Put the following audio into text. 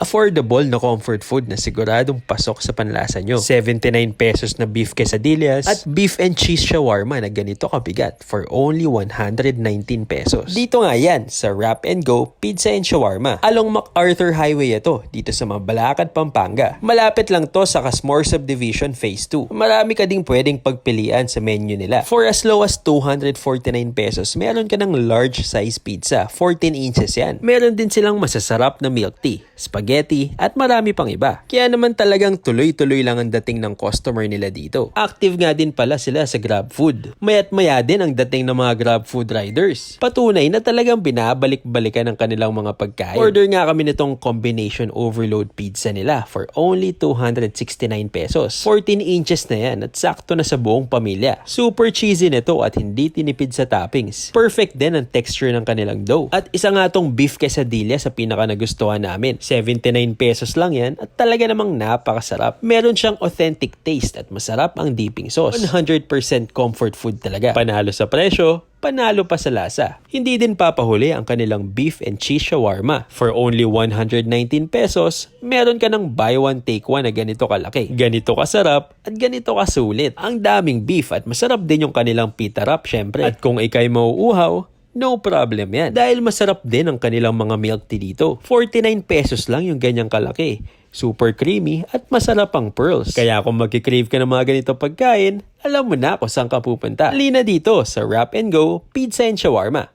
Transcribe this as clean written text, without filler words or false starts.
affordable na comfort food na siguradong pasok sa panlasa nyo. 79 pesos na beef quesadillas at beef and cheese shawarma na ganito kabigat for only 119 pesos. Dito nga yan sa Wrap and Go Pizza and Shawarma. Along MacArthur Highway ito dito sa Mabalacat, Pampanga. Malapit lang to sa Casmore Subdivision Phase 2. Marami ka ding pwedeng pagpilian sa menu nila. For as low as 249 pesos, meron ka ng large size pizza. 14 inches yan. Meron din silang masasarap na milk tea, spaghetti, at marami pang iba. Kaya naman talagang tuloy-tuloy lang ang dating ng customer nila dito. Active nga din pala sila sa GrabFood. Maya't maya din ang dating ng mga GrabFood riders. Patunay na talagang binabalik-balikan ng kanilang mga pagkain. Order nga kami nitong combination overload pizza nila for only 269 pesos. 14 inches na yan at sakto na sa buong pamilya. Super cheesy nito at hindi tinipid sa toppings. Perfect din ang texture ng kanilang dough. At isa nga tong beef quesadilla sa pinaka nagustuhan namin. 79 pesos lang yan at talaga namang napakasarap. Meron siyang authentic taste at masarap ang dipping sauce. 100% comfort food talaga. Panalo sa presyo, panalo pa sa lasa. Hindi din papahuli ang kanilang beef and cheese shawarma. For only 119 pesos, meron ka ng buy one take one na ganito kalaki, ganito kasarap, at ganito kasulit. Ang daming beef at masarap din yung kanilang pita wrap syempre. At kung ikay mauuhaw, no problem yan. Dahil masarap din ang kanilang mga milk tea dito. 49 pesos lang yung ganyang kalaki. Super creamy at masarap ang pearls. Kaya kung magkikrave ka ng mga ganito pagkain, alam mo na kung saan ka pupunta. Halina dito sa Wrap and Go Pizza and Shawarma.